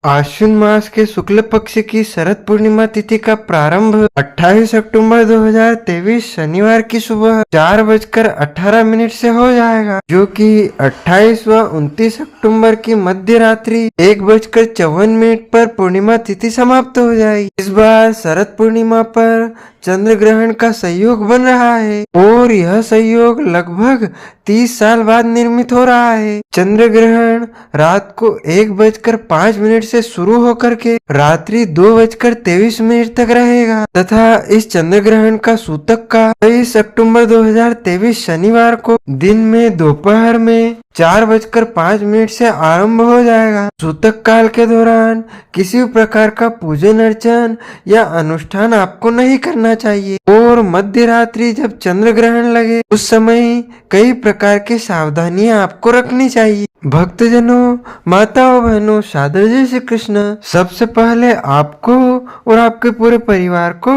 आश्विन मास के शुक्ल पक्ष की शरद पूर्णिमा तिथि का प्रारंभ 28 अक्टूबर 2023 शनिवार की सुबह 4:18 से हो जाएगा, जो कि 28 व 29 अक्टूबर की मध्य रात्रि 1:54 पर पूर्णिमा तिथि समाप्त हो जाएगी। इस बार शरद पूर्णिमा पर चंद्र ग्रहण का संयोग बन रहा है और यह संयोग लगभग 30 साल बाद निर्मित हो रहा है। चंद्र ग्रहण रात को 1:05 से शुरू होकर के रात्रि 2:23 तक रहेगा तथा इस चंद्र ग्रहण का सूतक का 23 अक्टूबर 2023 शनिवार को दिन में दोपहर में 4:05 से आरंभ हो जाएगा। सूतक काल के दौरान किसी प्रकार का पूजन अर्चन या अनुष्ठान आपको नहीं करना चाहिए और मध्य रात्रि जब चंद्र ग्रहण लगे उस समय कई प्रकार की सावधानियां आपको रखनी चाहिए। भक्तजनों, माताओं, बहनों, सादर जय श्री कृष्ण। सबसे पहले आपको और आपके पूरे परिवार को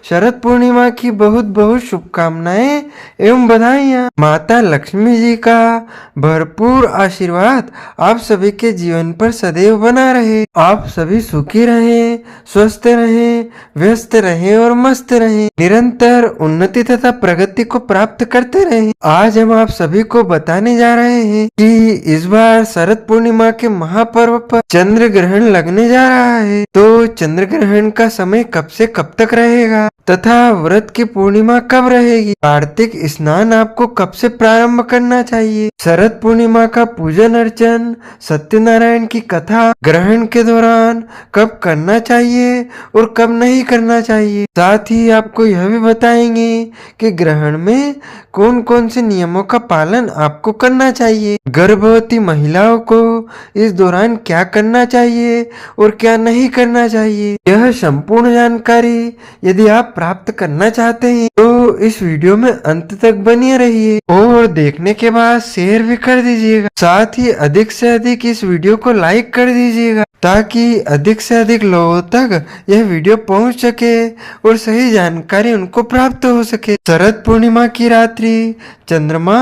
शरद पूर्णिमा की बहुत बहुत शुभकामनाएं एवं बधाइयां। माता लक्ष्मी जी का भरपूर आशीर्वाद आप सभी के जीवन पर सदैव बना रहे। आप सभी सुखी रहें, स्वस्थ रहें, व्यस्त रहें और मस्त रहें, निरंतर उन्नति तथा प्रगति को प्राप्त करते रहें। आज हम आप सभी को बताने जा रहे हैं कि इस बार शरद पूर्णिमा के महापर्व पर चंद्र ग्रहण लगने जा रहा है, तो चंद्र ग्रहण का समय कब से कब तक रहेगा तथा व्रत की पूर्णिमा कब रहेगी, कार्तिक स्नान आपको कब से प्रारंभ करना चाहिए, शरद पूर्णिमा का पूजन अर्चन, सत्यनारायण की कथा ग्रहण के दौरान कब करना चाहिए और कब नहीं करना चाहिए। साथ ही आपको यह भी बताएंगे कि ग्रहण में कौन कौन से नियमों का पालन आपको करना चाहिए, गर्भवती महिलाओं को इस दौरान क्या करना चाहिए और क्या नहीं करना चाहिए। यह संपूर्ण जानकारी यदि आप प्राप्त करना चाहते हैं तो इस वीडियो में अंत तक बने रहिए और देखने के बाद शेयर भी कर दीजिएगा। साथ ही अधिक से अधिक इस वीडियो को लाइक कर दीजिएगा ताकि अधिक से अधिक लोगों तक यह वीडियो पहुंच सके और सही जानकारी उनको प्राप्त हो सके। शरद पूर्णिमा की रात्रि चंद्रमा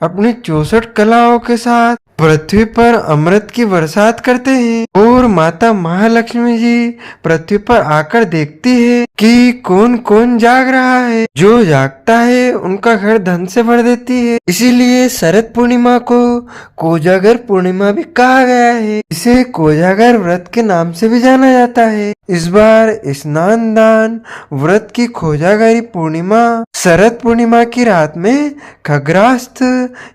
अपनी 64 कलाओं के साथ पृथ्वी पर अमृत की बरसात करते हैं और माता महालक्ष्मी जी पृथ्वी पर आकर देखती है कि कौन कौन जाग रहा है। जो जागता है उनका घर धन से भर देती है। इसीलिए शरद पूर्णिमा को कोजागर पूर्णिमा भी कहा गया है। इसे कोजागर व्रत के नाम से भी जाना जाता है। इस बार स्नान दान व्रत की कोजागरी पूर्णिमा शरद पूर्णिमा की रात में खग्रास्त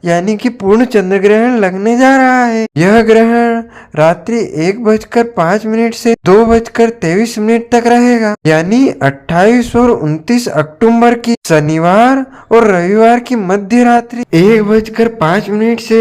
यानी कि पूर्ण चंद्र ग्रहण लगने जा रहा है। यह ग्रहण रात्रि 1:05 से 2:23 तक रहेगा, यानी 28 और 29 अक्टूबर की शनिवार और रविवार की मध्य रात्रि 1:05 से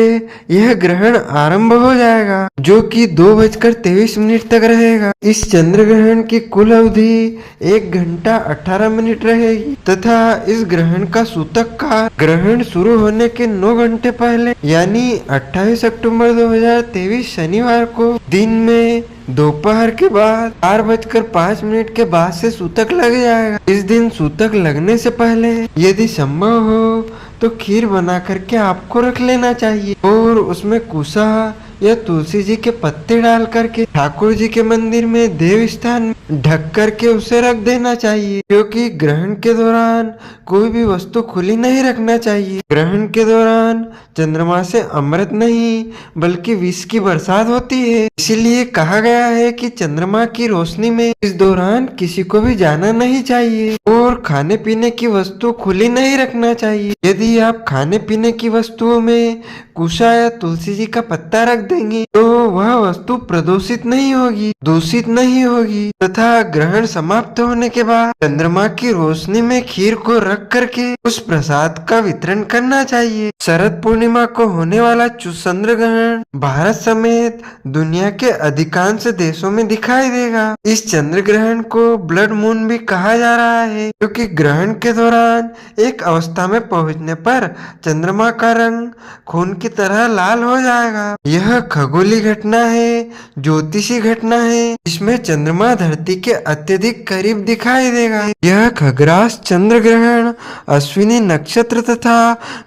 यह ग्रहण आरंभ हो जाएगा, जो कि 2:23 तक रहेगा। इस चंद्र ग्रहण की कुल अवधि 1 घंटा 18 मिनट रहेगी तथा इस ग्रहण का सूतक का ग्रहण शुरू होने के 9 घंटे पहले यानी 28 अक्टूबर 2023 शनिवार को दिन में दोपहर के बाद 4:05 के बाद से सूतक लग जाएगा। इस दिन सूतक लगने से पहले यदि संभव हो तो खीर बना करके आपको रख लेना चाहिए और उसमें कुसा या तुलसी जी के पत्ते डाल करके ठाकुर जी के मंदिर में देव स्थान ढक करके उसे रख देना चाहिए, क्योंकि ग्रहण के दौरान कोई भी वस्तु खुली नहीं रखना चाहिए। ग्रहण के दौरान चंद्रमा से अमृत नहीं बल्कि विष की बरसात होती है। इसीलिए कहा गया है कि चंद्रमा की रोशनी में इस दौरान किसी को भी जाना नहीं चाहिए और खाने पीने की वस्तु खुली नहीं रखना चाहिए। यदि आप खाने पीने की वस्तुओं में कुशा या तुलसी जी का पत्ता रख देंगे तो वह वस्तु प्रदूषित नहीं होगी, दूषित नहीं होगी तथा ग्रहण समाप्त होने के बाद चंद्रमा की रोशनी में खीर को रख करके उस प्रसाद का वितरण करना चाहिए। शरद पूर्णिमा को होने वाला चंद्र ग्रहण भारत समेत दुनिया के अधिकांश देशों में दिखाई देगा। इस चंद्र ग्रहण को ब्लड मून भी कहा जा रहा है, क्योंकि ग्रहण के दौरान एक अवस्था में पहुंचने पर चंद्रमा का रंग खून की तरह लाल हो जाएगा। यह खगोलीय घटना है, ज्योतिषी घटना है, जिसमें चंद्रमा धरती के अत्यधिक करीब दिखाई देगा। यह खग्रास चंद्र ग्रहण अश्विनी नक्षत्र तथा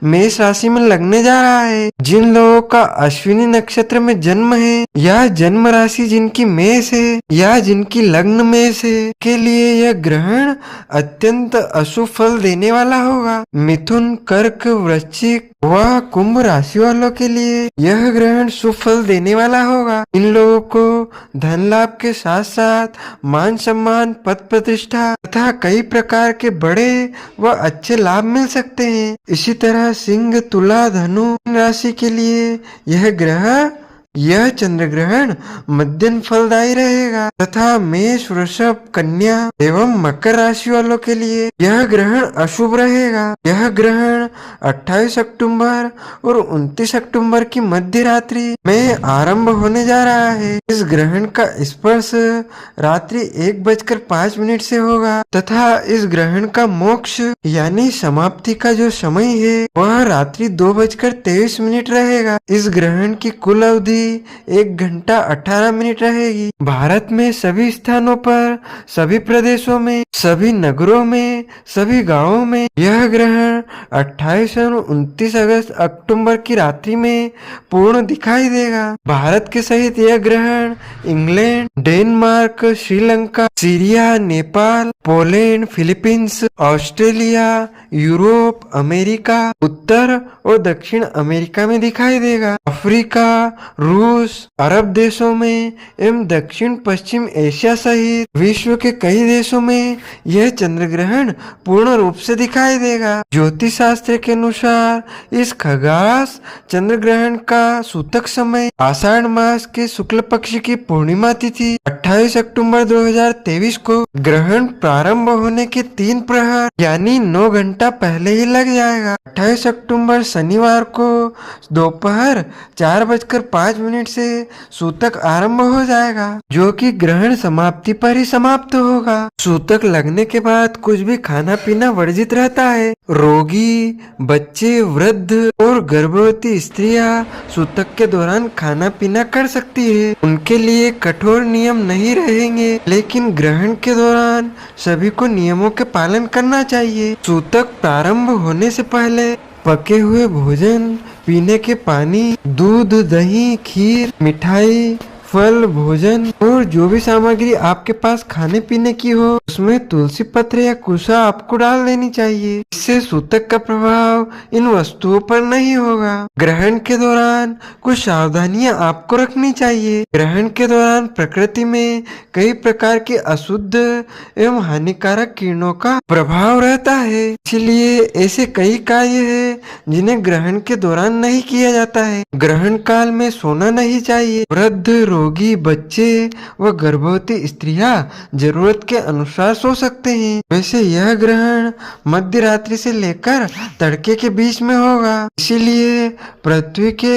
मेष राशि में लगने जा रहा है। जिन लोगों का अश्विनी नक्षत्र में जन्म है या जन्म राशि जिनकी मेष है या जिनकी लग्न मेष है के लिए यह ग्रहण अत्यंत अशुभ फल देने वाला होगा। मिथुन, कर्क, वृश्चिक व कुंभ राशि वालों के लिए यह ग्रहण शुभ फल देने वाला होगा। इन लोगों को धन लाभ के साथ साथ मान सम्मान, पद प्रतिष्ठा तथा कई प्रकार के बड़े व अच्छे लाभ मिल सकते हैं। इसी तरह सिंह, तुला, धनु राशि के लिए यह चंद्र ग्रहण मध्यम फलदायी रहेगा तथा मेष, वृषभ, कन्या एवं मकर राशि वालों के लिए यह ग्रहण अशुभ रहेगा। यह ग्रहण 28 अक्टूबर और 29 अक्टूबर की मध्य रात्रि में आरंभ होने जा रहा है। इस ग्रहण का स्पर्श रात्रि 1:05 से होगा तथा इस ग्रहण का मोक्ष यानी समाप्ति का जो समय है वह रात्रि 2:23 रहेगा। इस ग्रहण की कुल अवधि 1 घंटा 18 मिनट रहेगी। भारत में सभी स्थानों पर, सभी प्रदेशों में, सभी नगरों में, सभी गांवों में यह ग्रहण 28 और 29 अक्टूबर की रात्रि में पूर्ण दिखाई देगा। भारत के सहित यह ग्रहण England, Denmark, Sri Lanka, Syria, Nepal, Poland, Philippines, Australia, Europe, America, उत्तर और दक्षिण अमेरिका में दिखाई देगा। अफ्रीका, रूस, अरब देशों में एवं दक्षिण पश्चिम एशिया सहित विश्व के कई देशों में यह चंद्र ग्रहण पूर्ण रूप से दिखाई देगा। ज्योतिष शास्त्र के अनुसार इस खग्रास चंद्र ग्रहण का सूतक समय आषाढ़ मास के शुक्ल पक्ष की पूर्णिमा तिथि 28 अक्टूबर 2023 को ग्रहण प्रारंभ होने के 3 प्रहर यानी 9 घंटा पहले ही लग जाएगा। 28 अक्टूबर शनिवार को दोपहर 4:05 से सूतक आरंभ हो जाएगा जो कि ग्रहण समाप्ति पर ही समाप्त होगा। सूतक लगने के बाद कुछ भी खाना पीना वर्जित रहता है। रोगी, बच्चे, वृद्ध और गर्भवती स्त्रियां सूतक के दौरान खाना पीना कर सकती है। उनके लिए कठोर नियम नहीं रहेंगे, लेकिन ग्रहण के दौरान सभी को नियमों के पालन करना चाहिए। सूतक प्रारंभ होने से पहले पके हुए भोजन, पीने के पानी, दूध, दही, खीर, मिठाई, फल, भोजन और जो भी सामग्री आपके पास खाने पीने की हो उसमें तुलसी पत्र या कुशा आपको डाल देनी चाहिए। इससे सूतक का प्रभाव इन वस्तुओं पर नहीं होगा। ग्रहण के दौरान कुछ सावधानियां आपको रखनी चाहिए। ग्रहण के दौरान प्रकृति में कई प्रकार के अशुद्ध एवं हानिकारक किरणों का प्रभाव रहता है, इसलिए ऐसे कई कार्य है जिन्हें ग्रहण के दौरान नहीं किया जाता है। ग्रहण काल में सोना नहीं चाहिए। वृद्ध, रोगी, बच्चे व गर्भवती स्त्रियां जरूरत के अनुसार सो सकते हैं। वैसे यह ग्रहण मध्य रात्रि से लेकर तड़के के बीच में होगा, इसीलिए पृथ्वी के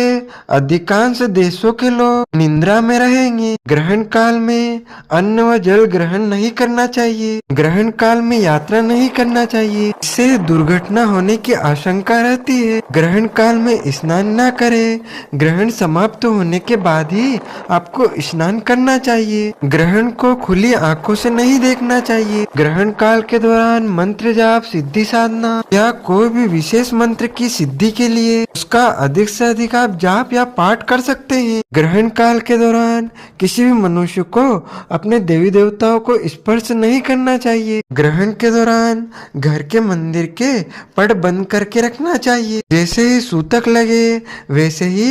अधिकांश देशों के लोग निद्रा में रहेंगे। ग्रहण काल में अन्न व जल ग्रहण नहीं करना चाहिए। ग्रहण काल में यात्रा नहीं करना चाहिए, इससे दुर्घटना होने की आशंका रहती है। ग्रहण काल में स्नान न करें। ग्रहण समाप्त होने के बाद ही आपको स्नान करना चाहिए। ग्रहण को खुली आंखों से नहीं देखना चाहिए। ग्रहण काल के दौरान मंत्र जाप, सिद्धि साधना या कोई भी विशेष मंत्र की सिद्धि के लिए उसका अधिक से अधिक आप जाप या पाठ कर सकते हैं। ग्रहण काल के दौरान किसी भी मनुष्य को अपने देवी देवताओं को स्पर्श नहीं करना चाहिए। ग्रहण के दौरान घर के मंदिर के पट बंद करके रखना चाहिए। जैसे ही सूतक लगे वैसे ही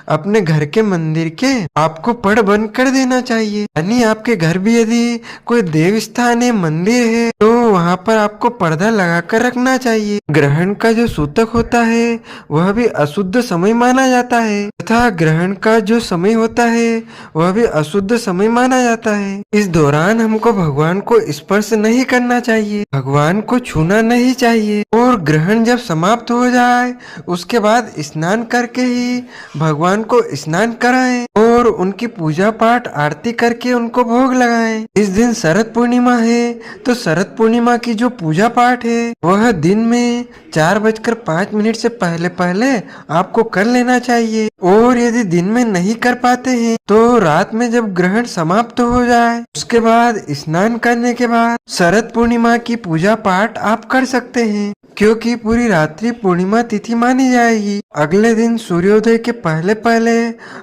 अपने घर के मंदिर के आपको पट बंद कर देना चाहिए। यानी आपके घर भी यदि कोई देव स्थान है, मंदिर है, तो वहाँ पर आपको पर्दा लगा कर रखना चाहिए। ग्रहण का जो सूतक होता है वह भी अशुद्ध समय माना जाता है तथा ग्रहण का जो समय होता है वह भी अशुद्ध समय माना जाता है। इस दौरान हमको भगवान को स्पर्श नहीं करना चाहिए, भगवान को छूना नहीं चाहिए और ग्रहण जब समाप्त हो जाए उसके बाद स्नान करके ही भगवान को स्नान कराएं और उनकी पूजा पाठ आरती करके उनको भोग लगाएं। इस दिन शरद पूर्णिमा है तो शरद पूर्णिमा की जो पूजा पाठ है वह दिन में 4:05 से पहले आपको कर लेना चाहिए। और यदि दिन में नहीं कर पाते हैं तो रात में जब ग्रहण समाप्त हो जाए उसके बाद स्नान करने के बाद शरद पूर्णिमा की पूजा पाठ आप कर सकते हैं, क्योंकि पूरी रात्रि पूर्णिमा तिथि मानी जाएगी। अगले दिन सूर्योदय के पहले पहले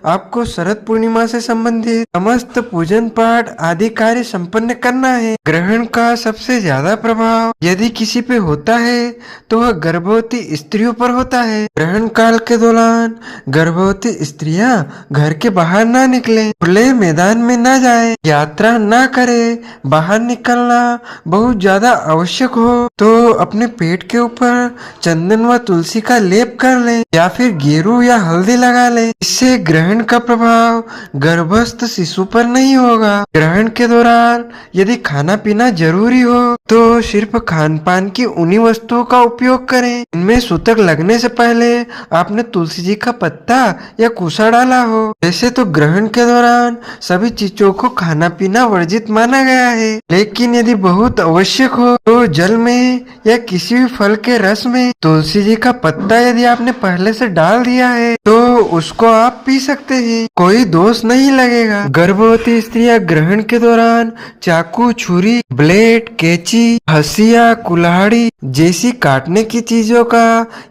आपको शरद पूर्णिमा से संबंधित समस्त पूजन पाठ आदि कार्य संपन्न करना है। ग्रहण का सबसे ज्यादा प्रभाव यदि किसी पे होता है तो वह गर्भवती स्त्रियों पर होता है। ग्रहण काल के दौरान गर्भवती स्त्रियां घर के बाहर ना निकलें, खुले मैदान में ना जाएं, यात्रा ना करें। बाहर निकलना बहुत ज्यादा आवश्यक हो तो अपने पेट के ऊपर चंदन व तुलसी का लेप कर लें या फिर गेरू या हल्दी लगा लें। इससे ग्रहण का प्रभाव गर्भस्थ शिशु पर नहीं होगा। ग्रहण के दौरान यदि खाना पीना जरूरी हो तो सिर्फ खान पान की उन्हीं वस्तुओं का उपयोग करें इनमें सूतक लगने से पहले आपने तुलसी जी का पत्ता या कुसा डाला हो। वैसे तो ग्रहण के दौरान सभी चीजों को खाना पीना वर्जित माना गया है, लेकिन यदि बहुत आवश्यक हो तो जल में या किसी भी फल के रस में तुलसी जी का पत्ता यदि आपने पहले से डाल दिया है तो उसको आप पी सकते हैं, कोई दोष नहीं लगेगा। गर्भवती स्त्रियां ग्रहण के दौरान चाकू, छुरी, ब्लेड, कैंची, हंसिया, कुल्हाड़ी जैसी काटने की चीजों का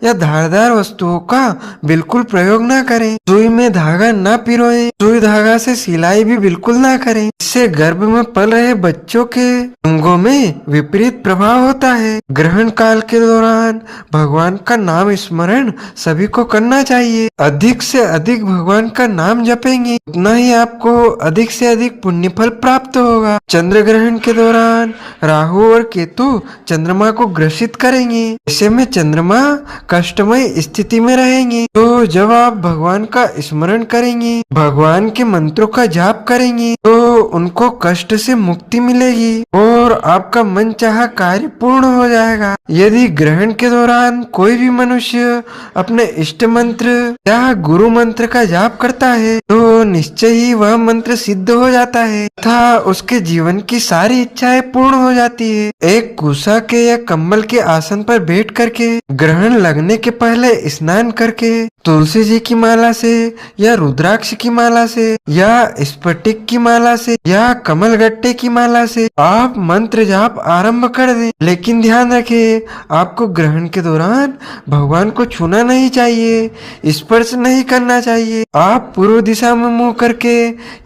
या धारदार वस्तुओं का बिल्कुल प्रयोग न करें। सुई में धागा न पिरोएं, सुई धागा से सिलाई भी बिल्कुल ना करें, इससे गर्भ में पल रहे बच्चों के अंगों में विपरीत प्रभाव होता है। ग्रहण काल के दौरान भगवान का नाम स्मरण सभी को करना चाहिए। अधिक से अधिक भगवान का नाम जपेंगे उतना ही आपको अधिक से अधिक पुण्य फल प्राप्त होगा। चंद्र ग्रहण के दौरान राहु और केतु चंद्रमा को ग्रसित करेंगे, ऐसे में चंद्रमा कष्टमय स्थिति में रहेंगे। तो जब आप भगवान का स्मरण करेंगे, भगवान के मंत्रों का जाप करेंगे तो उनको कष्ट से मुक्ति मिलेगी और आपका मन चाहा कार्य पूर्ण हो जाएगा। यदि ग्रहण के दौरान कोई भी मनुष्य अपने इष्ट मंत्र या गुरु मंत्र का जाप करता है तो निश्चय ही वह मंत्र सिद्ध हो जाता है तथा उसके जीवन की सारी इच्छाएं पूर्ण हो जाती है। एक कुसा के या कंबल के आसन पर बैठ करके ग्रहण लगने के पहले स्नान करके तुलसी जी की माला से या रुद्राक्ष की माला से या स्फटिक की माला से या कमल गट्टे की माला से आप मंत्र जाप आरंभ कर दें। लेकिन ध्यान रखें, आपको ग्रहण के दौरान भगवान को छूना नहीं चाहिए, स्पर्श नहीं करना चाहिए। आप पूर्व दिशा में मुंह करके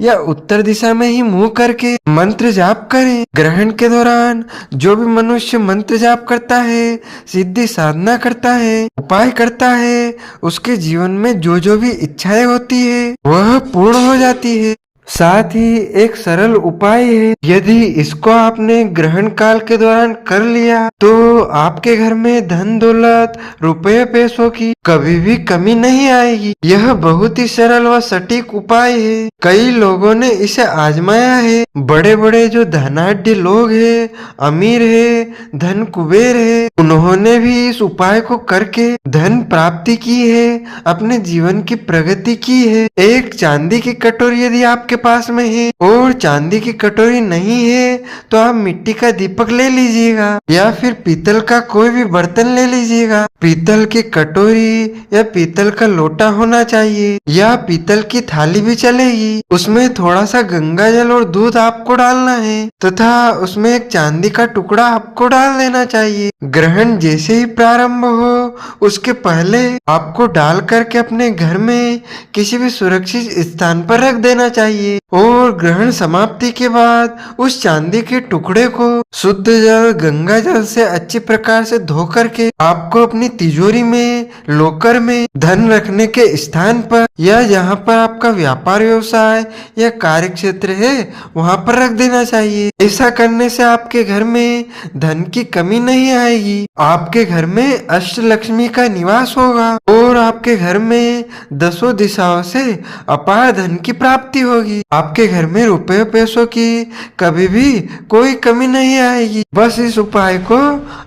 या उत्तर दिशा में ही मुंह करके मंत्र जाप करें। ग्रहण के दौरान जो भी मनुष्य मंत्र जाप करता है, सिद्धि साधना करता है, उपाय करता है, उसके जीवन में जो भी इच्छाएं होती है वह पूर्ण हो जाती है। साथ ही एक सरल उपाय है, यदि इसको आपने ग्रहण काल के दौरान कर लिया तो आपके घर में धन दौलत रुपये पैसों की कभी भी कमी नहीं आएगी। यह बहुत ही सरल व सटीक उपाय है, कई लोगों ने इसे आजमाया है। बड़े बड़े जो धनाढ्य लोग हैं, अमीर है, धन कुबेर है, उन्होंने भी इस उपाय को करके धन प्राप्ति की है, अपने जीवन की प्रगति की है। एक चांदी की कटोरी यदि आपके पास में है और चांदी की कटोरी नहीं है तो आप मिट्टी का दीपक ले लीजिएगा या फिर पीतल का कोई भी बर्तन ले लीजिएगा। पीतल की कटोरी या पीतल का लोटा होना चाहिए या पीतल की थाली भी चलेगी। उसमें थोड़ा सा गंगा जल और दूध आपको डालना है तथा उसमें एक चांदी का टुकड़ा आपको डाल देना चाहिए। ग्रहण जैसे ही प्रारंभ हो उसके पहले आपको डाल करके अपने घर में किसी भी सुरक्षित स्थान पर रख देना चाहिए और ग्रहण समाप्ति के बाद उस चांदी के टुकड़े को शुद्ध जल गंगा जल से अच्छी प्रकार से धो करके आपको अपनी तिजोरी में, लॉकर में, धन रखने के स्थान पर या जहाँ पर आपका व्यापार व्यवसाय या कार्य क्षेत्र है वहाँ पर रख देना चाहिए। ऐसा करने से आपके घर में धन की कमी नहीं आएगी, आपके घर में अष्ट लक्ष्मी का निवास होगा और आपके घर में दसों दिशाओं से अपार धन की प्राप्ति होगी। आपके घर में रुपए पैसों की कभी भी कोई कमी नहीं आएगी। बस इस उपाय को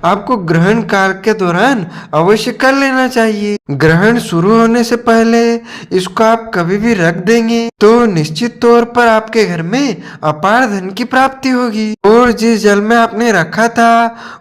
आपको ग्रहण काल के दौरान अवश्य कर लेना चाहिए। ग्रहण शुरू होने से पहले इसको आप कभी भी रख देंगे तो निश्चित तौर पर आपके घर में अपार धन की प्राप्ति होगी और और जिस जल में आपने रखा था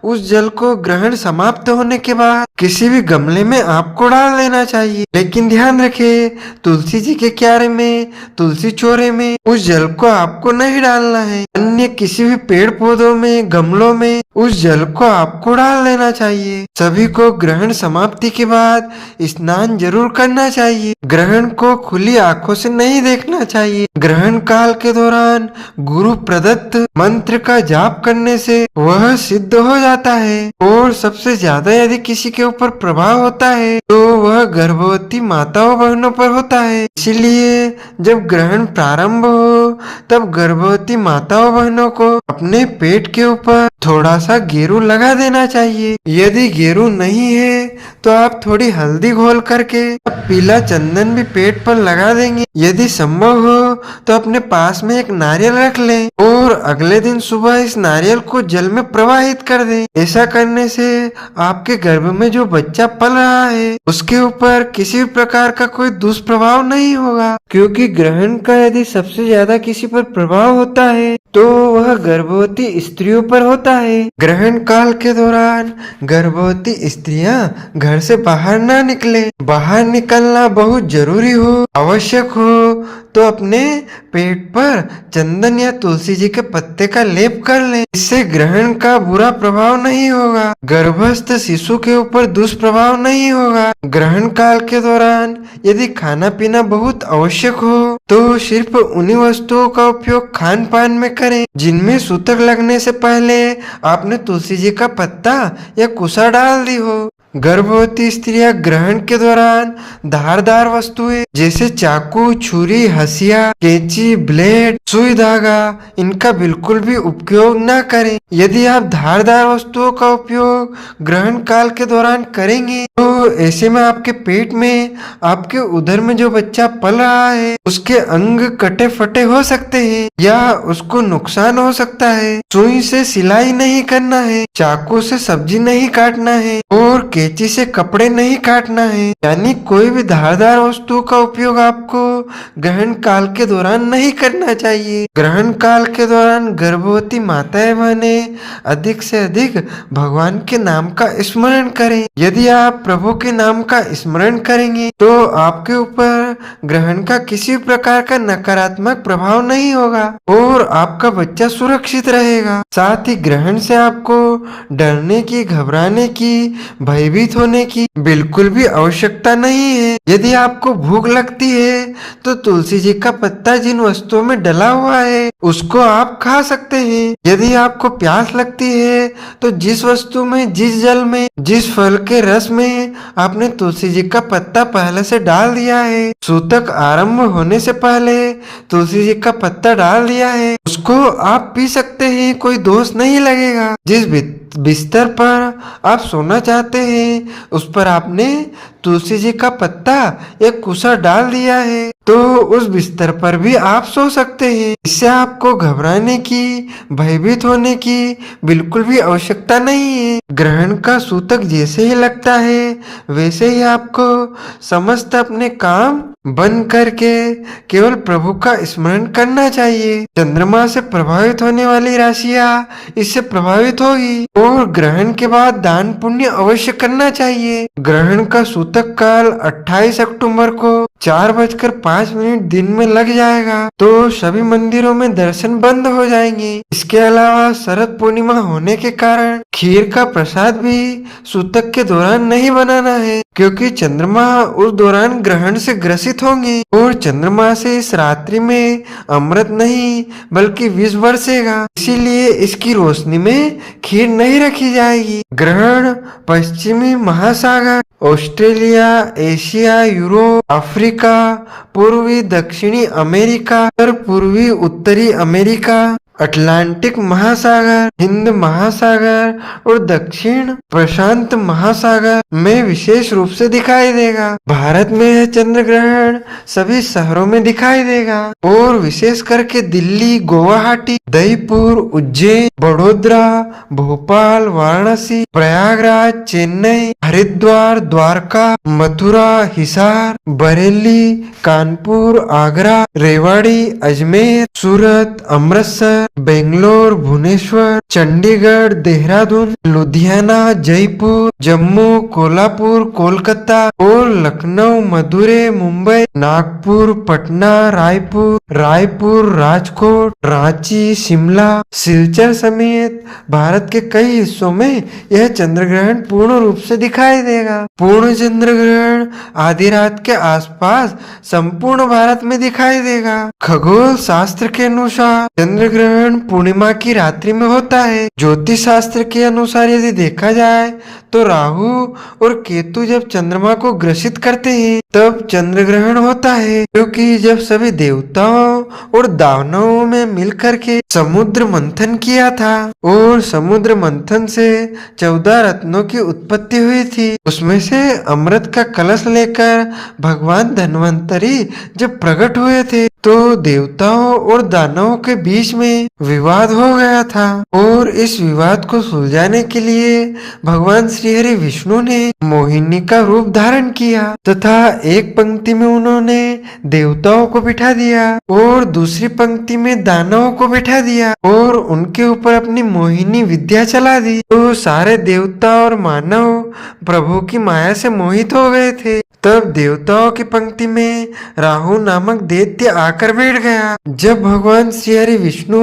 उस जल को ग्रहण समाप्त होने के बाद किसी भी गमले में आपको डाल देना चाहिए। लेकिन ध्यान रखें, तुलसी जी के क्यारे में, तुलसी चौरे में उस जल को आपको नहीं डालना है। अन्य किसी भी पेड़ पौधों में, गमलों में उस जल को आपको डाल देना चाहिए। सभी को ग्रहण समाप्ति के बाद स्नान जरूर करना चाहिए। ग्रहण को खुली आंखों से नहीं देखना चाहिए। ग्रहण काल के दौरान गुरु प्रदत्त मंत्र का जाप करने से वह सिद्ध हो जाता है और सबसे ज्यादा यदि किसी के ऊपर प्रभाव होता है तो वह गर्भवती माताओं बहनों पर होता है। इसीलिए जब ग्रहण प्रारंभ हो तब गर्भवती माताओं बहनों को अपने पेट के ऊपर थोड़ा सा गेरू लगा देना चाहिए। यदि गेरू नहीं है तो आप थोड़ी हल्दी घोल करके पीला चंदन भी पेट पर लगा देंगे। यदि संभव हो तो अपने पास में एक नारियल रख लें और अगले दिन सुबह इस नारियल को जल में प्रवाहित कर दें। ऐसा करने से आपके गर्भ में जो बच्चा पल रहा है उसके ऊपर किसी भी प्रकार का कोई दुष्प्रभाव नहीं होगा, क्योंकि ग्रहण का यदि सबसे ज्यादा किसी पर प्रभाव होता है तो वह गर्भवती स्त्रियों पर होता है। ग्रहण काल के दौरान गर्भवती स्त्रियां घर से बाहर ना निकले। बाहर निकलना बहुत जरूरी हो, आवश्यक हो तो अपने पेट पर चंदन या तुलसी जी के पत्ते का लेप कर लें। इससे ग्रहण का बुरा प्रभाव नहीं होगा, गर्भस्थ शिशु के ऊपर दुष्प्रभाव नहीं होगा। ग्रहण काल के दौरान यदि खाना पीना बहुत आवश्यक हो तो सिर्फ उन्हीं वस्तुओं का उपयोग खान पान में करें जिनमें सूतक लगने से पहले आपने तुलसी जी का पत्ता या कुसा डाल दी हो। गर्भवती स्त्रियां ग्रहण के दौरान धारदार वस्तुएं जैसे चाकू, छुरी, हंसिया, कैंची, ब्लेड, सुई धागा इनका बिल्कुल भी उपयोग न करें। यदि आप धारदार वस्तुओं का उपयोग ग्रहण काल के दौरान करेंगे तो ऐसे में आपके पेट में, आपके उदर में जो बच्चा पल रहा है उसके अंग कटे फटे हो सकते हैं या उसको नुकसान हो सकता है। सुई से सिलाई नहीं करना है, चाकू से सब्जी नहीं काटना है और कैंची से कपड़े नहीं काटना है। यानी कोई भी धारदार वस्तु का उपयोग आपको ग्रहण काल के दौरान नहीं करना चाहिए। ग्रहण काल के दौरान गर्भवती माताएं बहनें अधिक से अधिक भगवान के नाम का स्मरण करें। यदि आप प्रभु के नाम का स्मरण करेंगे तो आपके ऊपर ग्रहण का किसी प्रकार का नकारात्मक प्रभाव नहीं होगा और आपका बच्चा सुरक्षित रहेगा। साथ ही ग्रहण से आपको डरने की, घबराने की, भयभीत होने की बिल्कुल भी आवश्यकता नहीं है। यदि आपको भूख लगती है तो तुलसी जी का पत्ता जिन वस्तुओं में डला हुआ है उसको आप खा सकते हैं। यदि आपको प्यास लगती है तो जिस वस्तु में, जिस जल में, जिस फल के रस में आपने तुलसी जी का पत्ता पहले से डाल दिया है, सूतक आरंभ होने से पहले तुलसी जी का पत्ता डाल दिया है, उसको आप पी सकते हैं, कोई दोष नहीं लगेगा। जिस बिस्तर पर आप सोना चाहते हैं उस पर आपने तुलसी जी का पत्ता एक कुसा डाल दिया है तो उस बिस्तर पर भी आप सो सकते हैं। इससे आपको घबराने की, भयभीत होने की बिल्कुल भी आवश्यकता नहीं है। ग्रहण का सूतक जैसे ही लगता है वैसे ही आपको समस्त अपने काम बंद करके केवल प्रभु का स्मरण करना चाहिए। चंद्रमा से प्रभावित होने वाली राशियां इससे प्रभावित होगी और ग्रहण के बाद दान पुण्य अवश्य करना चाहिए। ग्रहण का सूतक काल 28 अक्टूबर को 4:05 दिन में लग जाएगा तो सभी मंदिरों में दर्शन बंद हो जाएंगे। इसके अलावा शरद पूर्णिमा होने के कारण खीर का प्रसाद भी सूतक के दौरान नहीं बनाना है, क्योंकि चंद्रमा उस दौरान ग्रहण से ग्रसित होंगे और चंद्रमा से इस रात्रि में अमृत नहीं बल्कि विष बरसेगा। इसीलिए इसकी रोशनी में खीर नहीं रखी जाएगी। ग्रहण पश्चिमी महासागर, ऑस्ट्रेलिया, एशिया, यूरोप, अफ्रीका, पूर्वी दक्षिणी अमेरिका, उत्तर पूर्वी उत्तरी अमेरिका, अटलांटिक महासागर, हिंद महासागर और दक्षिण प्रशांत महासागर में विशेष रूप से दिखाई देगा। भारत में यह चंद्र ग्रहण सभी शहरों में दिखाई देगा और विशेष करके दिल्ली, गुवाहाटी, उदयपुर, उज्जैन, बड़ोदरा, भोपाल, वाराणसी, प्रयागराज, चेन्नई, हरिद्वार, द्वारका, मथुरा, हिसार, बरेली, कानपुर, आगरा, रेवाड़ी, अजमेर, सूरत, अमृतसर, बेंगलोर, भुवनेश्वर, चंडीगढ़, देहरादून, लुधियाना, जयपुर, जम्मू, कोल्हापुर, कोलकाता और लखनऊ, मदुरै, मुंबई, नागपुर, पटना, रायपुर, राजकोट, रांची, शिमला, सिलचर समेत भारत के कई हिस्सों में यह चंद्र ग्रहण पूर्ण रूप से दिखाई देगा। पूर्ण चंद्र ग्रहण आधी रात के आसपास संपूर्ण भारत में दिखाई देगा। खगोल शास्त्र के अनुसार चंद्र ग्रहण पूर्णिमा की रात्रि में होता है। ज्योतिष शास्त्र के अनुसार यदि देखा जाए तो राहु और केतु जब चंद्रमा को ग्रसित करते हैं तब चंद्र ग्रहण होता है, क्योंकि जब सभी देवताओं और दानवों में मिलकर के समुद्र मंथन किया था और समुद्र मंथन से 14 रत्नों की उत्पत्ति हुई थी। उसमें से अमृत का कलश लेकर भगवान धन्वंतरी जब प्रकट हुए थे तो देवताओं और दानवों के बीच में विवाद हो गया था और इस विवाद को सुलझाने के लिए भगवान श्री हरि विष्णु ने मोहिनी का रूप धारण किया तथा एक पंक्ति में उन्होंने देवताओं को बिठा दिया और दूसरी पंक्ति में दानवों को बिठा दिया और उनके ऊपर अपनी मोहिनी विद्या चला दी। तो सारे देवता और मानव प्रभु की माया से मोहित हो गए थे। तब देवताओं की पंक्ति में राहु नामक दैत्य आकर बैठ गया। जब भगवान श्री हरि विष्णु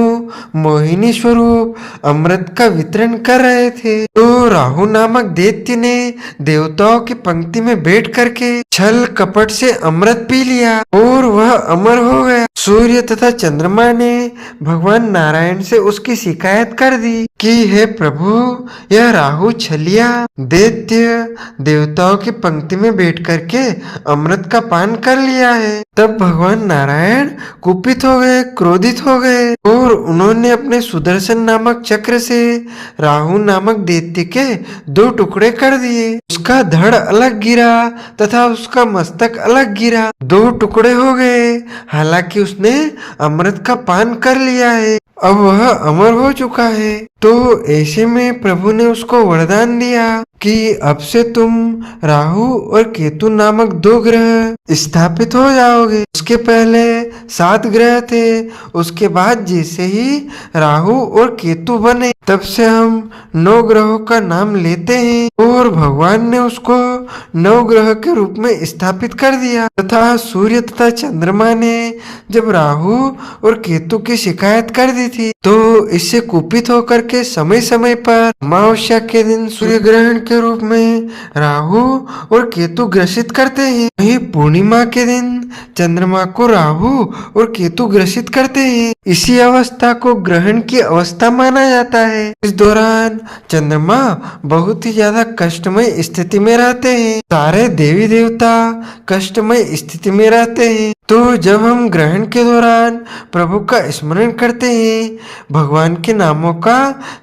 मोहिनी स्वरूप अमृत का वितरण कर रहे थे तो राहु नामक दैत्य ने देवताओं की पंक्ति में बैठ करके छल कपट से अमृत पी लिया और वह अमर हो गया। सूर्य तथा चंद्रमा ने भगवान नारायण से उसकी शिकायत कर दी कि हे प्रभु, यह राहु छलिया दैत्य देवताओं की पंक्ति में बैठ करके अमृत का पान कर लिया है। तब भगवान नारायण कुपित हो गए, क्रोधित हो गए और उन्होंने अपने सुदर्शन नामक चक्र से राहु नामक दैत्य के 2 टुकड़े कर दिए। उसका धड़ अलग गिरा तथा उसका मस्तक अलग गिरा, 2 टुकड़े हो गए। हालांकि उसने अमृत का पान कर लिया है, अब वह अमर हो चुका है। तो ऐसे में प्रभु ने उसको वरदान दिया कि अब से तुम राहु और केतु नामक 2 ग्रह स्थापित हो जाओगे। उसके पहले 7 ग्रह थे, उसके बाद जैसे ही राहु और केतु बने तब से हम 9 ग्रहों का नाम लेते हैं और भगवान ने उसको 9 ग्रह के रूप में स्थापित कर दिया। तथा सूर्य तथा चंद्रमा ने जब राहु और केतु की शिकायत कर दी थी तो इससे कुपित होकर के समय समय पर अमावस्या के दिन सूर्य ग्रहण के रूप में राहु और केतु ग्रसित करते हैं। वहीं पूर्णिमा के दिन चंद्रमा को राहु और केतु ग्रसित करते हैं। इसी अवस्था को ग्रहण की अवस्था माना जाता है। इस दौरान चंद्रमा बहुत ही ज्यादा कष्टमय स्थिति में रहते हैं। सारे देवी देवता कष्टमय स्थिति में रहते हैं। तो जब हम ग्रहण के दौरान प्रभु का स्मरण करते हैं, भगवान के नामों का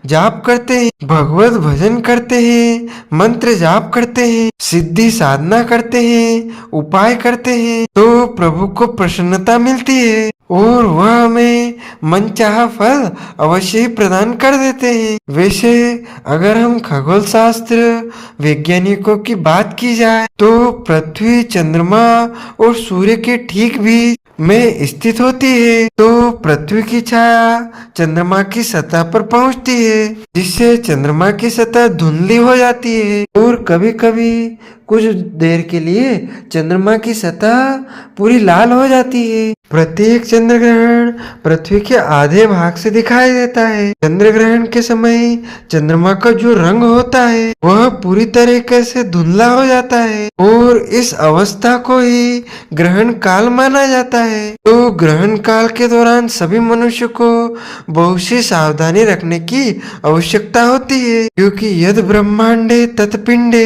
जाप करते हैं, भगवत भजन करते हैं, मंत्र जाप करते हैं, सिद्धि साधना करते हैं, उपाय करते हैं, तो प्रभु को प्रसन्नता मिलती है और वह हमें मनचाहा फल अवश्य ही प्रदान कर देते हैं। वैसे अगर हम खगोल शास्त्र वैज्ञानिकों की बात की जाए तो पृथ्वी चंद्रमा और सूर्य के ठीक बीच में स्थित होती है। तो पृथ्वी की छाया चंद्रमा की सतह पर पहुंचती है, जिससे चंद्रमा की सतह धुंधली हो जाती है और कभी कभी कुछ देर के लिए चंद्रमा की सतह पूरी लाल हो जाती है। प्रत्येक चंद्र ग्रहण पृथ्वी के आधे भाग से दिखाई देता है। चंद्र ग्रहण के समय चंद्रमा का जो रंग होता है वह पूरी तरीके से धुंधला हो जाता है और इस अवस्था को ही ग्रहण काल माना जाता है। तो ग्रहण काल के दौरान सभी मनुष्य को बहुत सी सावधानी रखने की आवश्यकता होती है, क्योंकि यद ब्रह्मांडे तत्पिंडे,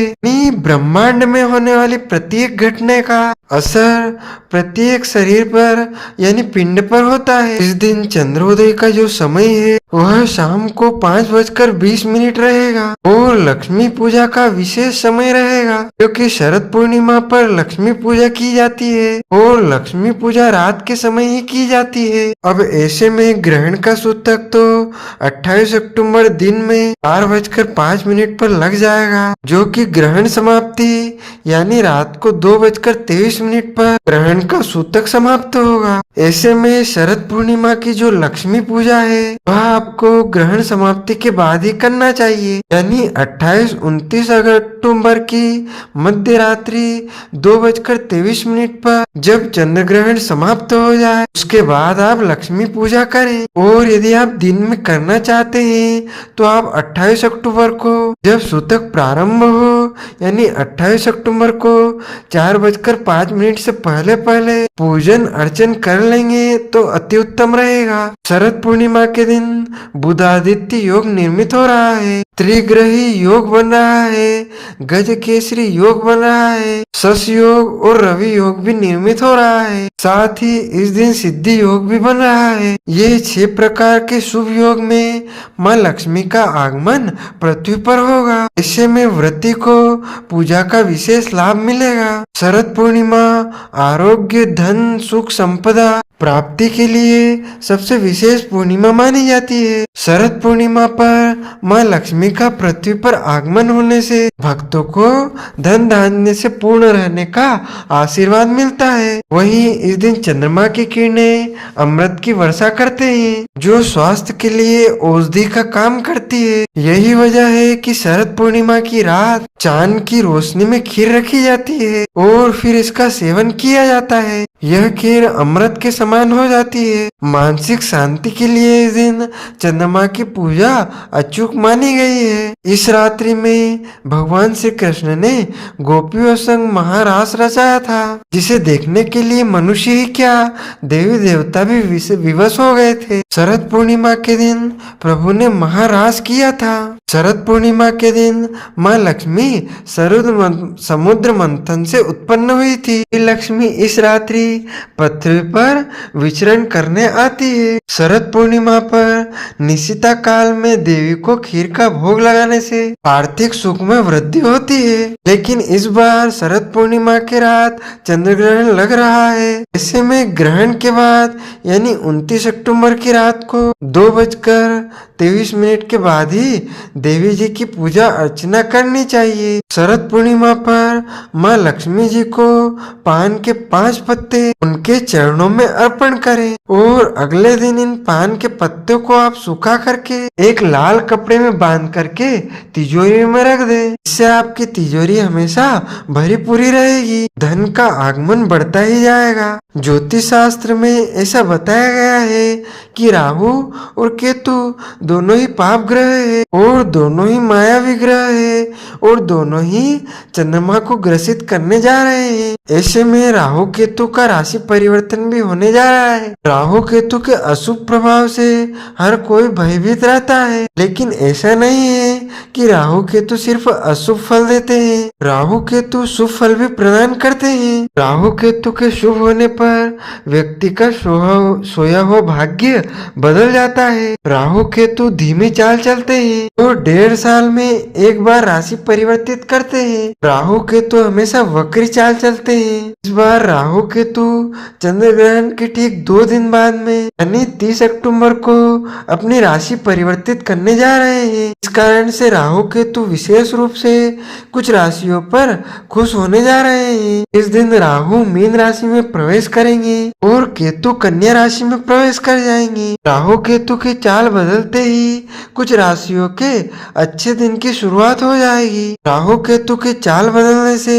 ब्रह्मांड में होने वाली प्रत्येक घटना का असर प्रत्येक शरीर पर यानी पिंड पर होता है। इस दिन चंद्रोदय का जो समय है वह शाम को 5:20 रहेगा और लक्ष्मी पूजा का विशेष समय रहेगा, क्योंकि शरद पूर्णिमा पर लक्ष्मी पूजा की जाती है और लक्ष्मी पूजा रात के समय ही की जाती है। अब ऐसे में ग्रहण का सूतक तो 28 अक्टूबर दिन में 4:05 पर लग जाएगा, जो कि ग्रहण समाप्ति यानी रात को 2:23 पर ग्रहण का सूतक समाप्त होगा। ऐसे में शरद पूर्णिमा की जो लक्ष्मी पूजा है वह आपको ग्रहण समाप्ति के बाद ही करना चाहिए, यानी 28-29 अक्टूबर की मध्य रात्रि 2:23 पर जब चंद्र ग्रहण समाप्त हो जाए उसके बाद आप लक्ष्मी पूजा करें। और यदि आप दिन में करना चाहते हैं तो आप 28 अक्टूबर को जब सूतक प्रारंभ हो यानी 28 अक्टूबर को 4:05 से पहले पहले पूजन अर्चन कर लेंगे तो अति उत्तम रहेगा। शरद पूर्णिमा के दिन बुधादित्य योग निर्मित हो रहा है, त्रिग्रही योग बन रहा है, गज केसरी योग बन रहा है, शश योग और रवि योग भी निर्मित हो रहा है। साथ ही इस दिन सिद्धि योग भी बन रहा है। ये 6 प्रकार के शुभ योग में माँ लक्ष्मी का आगमन पृथ्वी पर होगा। ऐसे में व्रती को पूजा का विशेष लाभ मिलेगा। शरद पूर्णिमा आरोग्य, धन, सुख, संपदा प्राप्ति के लिए सबसे विशेष पूर्णिमा मानी जाती है। शरद पूर्णिमा पर माँ लक्ष्मी का पृथ्वी पर आगमन होने से भक्तों को धन धान्य से पूर्ण रहने का आशीर्वाद मिलता है। वहीं इस दिन चंद्रमा की किरणें अमृत की वर्षा करते हैं, जो स्वास्थ्य के लिए औषधि का काम करती है। यही वजह है कि शरद पूर्णिमा की रात चांद की रोशनी में खीर रखी जाती है और फिर इसका सेवन किया जाता है। यह खीर अमृत के समान हो जाती है। मानसिक शांति के लिए इस दिन चंद्रमा की पूजा अचूक मानी गई है। इस रात्रि में भगवान श्री कृष्ण ने गोपियों संग महारास रचाया था, जिसे देखने के लिए मनुष्य ही क्या देवी देवता भी विवश हो गए थे। शरद पूर्णिमा के दिन प्रभु ने महारास किया था। शरद पूर्णिमा के दिन माँ लक्ष्मी समुद्र मंथन से उत्पन्न हुई थी। लक्ष्मी इस रात्रि पृथ्वी पर विचरण करने आती है। शरद पूर्णिमा पर निशिता काल में देवी को खीर का भोग लगाने से आर्थिक सुख में वृद्धि होती है, लेकिन इस बार शरद पूर्णिमा के रात चंद्र ग्रहण लग रहा है। ऐसे में ग्रहण के बाद यानी 29 अक्टूबर की रात को 2:23 के बाद ही देवी जी की पूजा अर्चना करनी चाहिए। शरद पूर्णिमा पर माँ लक्ष्मी जी को पान के 5 पत्ते उनके चरणों में अर्पण करें और अगले दिन इन पान के पत्तों को आप सुखा करके एक लाल कपड़े में बांध करके तिजोरी में रख दें। इससे आपकी तिजोरी हमेशा भरी पूरी रहेगी, धन का आगमन बढ़ता ही जाएगा। ज्योतिष शास्त्र में ऐसा बताया गया है कि राहु और केतु दोनों ही पाप ग्रह है और दोनों ही मायावी ग्रह है और दोनों ही चंद्रमा को ग्रसित करने जा रहे हैं। ऐसे में राहु केतु का राशि परिवर्तन भी होने जा रहा है। राहु केतु के अशुभ प्रभाव से हर कोई भयभीत रहता है, लेकिन ऐसा नहीं है कि राहु केतु सिर्फ अशुभ फल देते हैं, राहु केतु शुभ फल भी प्रदान करते हैं। राहु केतु के शुभ होने पर व्यक्ति का सोया हुआ भाग्य बदल जाता है। राहु केतु धीमी चाल चलते हैं और 1.5 साल में एक बार राशि परिवर्तित करते हैं। राहु केतु हमेशा वक्री चाल चलते हैं। इस बार राहु केतु चंद्र ग्रहण के ठीक 2 दिन बाद में यानी 30 अक्टूबर को अपनी राशि परिवर्तित करने जा रहे हैं। इस कारण से राहु केतु विशेष रूप से कुछ राशियों पर खुश होने जा रहे हैं। इस दिन राहु मीन राशि में प्रवेश करेंगे और केतु कन्या राशि में प्रवेश कर जाएंगे। राहु केतु की चाल बदलते ही कुछ राशियों के अच्छे दिन की शुरुआत हो जाएगी। राहु केतु की चाल बदलने से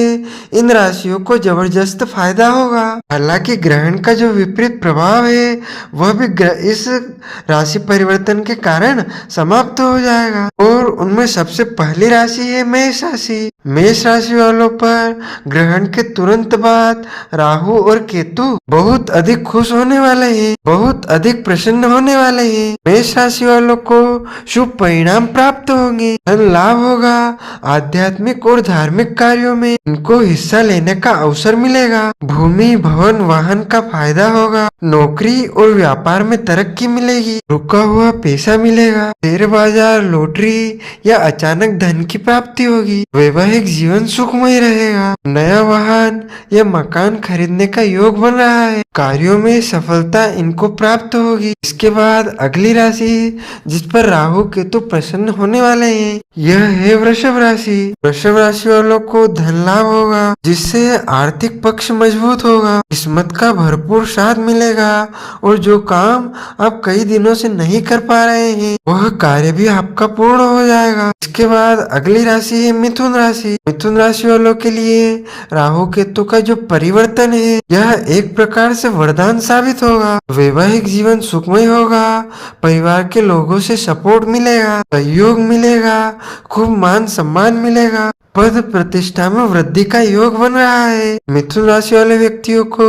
इन राशियों को जबरदस्त फायदा होगा। हालांकि ग्रहण का जो विपरीत प्रभाव है वह भी इस राशि परिवर्तन के कारण समाप्त हो जाएगा और उनमें सबसे पहली राशि है मेष राशि। मेष राशि वालों पर ग्रहण के तुरंत बाद राहु और केतु बहुत अधिक खुश होने वाले हैं, बहुत अधिक प्रसन्न होने वाले हैं। मेष राशि वालों को शुभ परिणाम प्राप्त होंगे, धन लाभ होगा, आध्यात्मिक और धार्मिक कार्यों में इनको हिस्सा लेने का अवसर मिलेगा। भूमि भवन वाहन का फायदा होगा, नौकरी और व्यापार में तरक्की मिलेगी, रुका हुआ पैसा मिलेगा, शेयर बाजार, लॉटरी या अचानक धन की प्राप्ति होगी। वैवाहिक जीवन सुखमय रहेगा, नया वाहन या मकान खरीदने का योग बन रहा है, कार्यों में सफलता इनको प्राप्त होगी। इसके बाद अगली राशि जिस पर राहु केतु प्रसन्न होने वाले हैं यह है वृषभ राशि। वृषभ राशि वालों को धन लाभ होगा, जिससे आर्थिक पक्ष मजबूत होगा, किस्मत का भरपूर साथ मिलेगा और जो काम आप कई दिनों से नहीं कर पा रहे हैं वह कार्य भी आपका पूर्ण हो जाएगा। इसके बाद अगली राशि है मिथुन राशि। मिथुन राशि वालों के लिए राहु केतु का जो परिवर्तन है यह एक प्रकार से वरदान साबित होगा। वैवाहिक जीवन सुखमय होगा, परिवार के लोगों से सपोर्ट मिलेगा, सहयोग मिलेगा, खूब मान सम्मान मिलेगा, पद प्रतिष्ठा में वृद्धि का योग बन रहा है। मिथुन राशि वाले व्यक्तियों को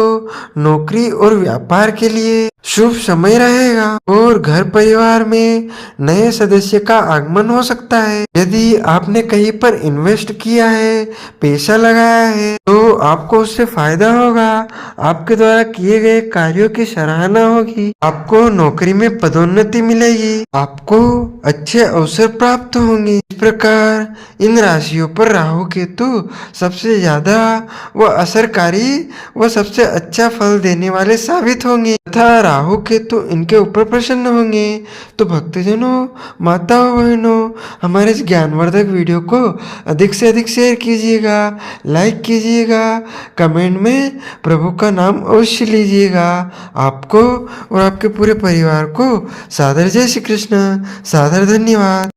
नौकरी और व्यापार के लिए शुभ समय रहेगा और घर परिवार में नए सदस्य का आगमन हो सकता है। यदि आपने कहीं पर इन्वेस्ट किया है, पैसा लगाया है तो आपको उससे फायदा होगा, आपके द्वारा किए गए कार्यों की सराहना होगी, आपको नौकरी में पदोन्नति मिलेगी, आपको अच्छे अवसर प्राप्त होंगे। इस प्रकार इन राशियों पर राहु केतु सबसे ज्यादा व असरकारी व सबसे अच्छा फल देने वाले साबित होंगे तथा राहु केतु इनके ऊपर प्रसन्न होंगे। तो भक्तजनों, माताओं, बहनों, हमारे इस ज्ञानवर्धक वीडियो को अधिक से अधिक शेयर कीजिएगा, लाइक कीजिएगा, कमेंट में प्रभु का नाम अवश्य लीजिएगा। आपको और आपके पूरे परिवार को सादर जय श्री कृष्ण, सादर धन्यवाद।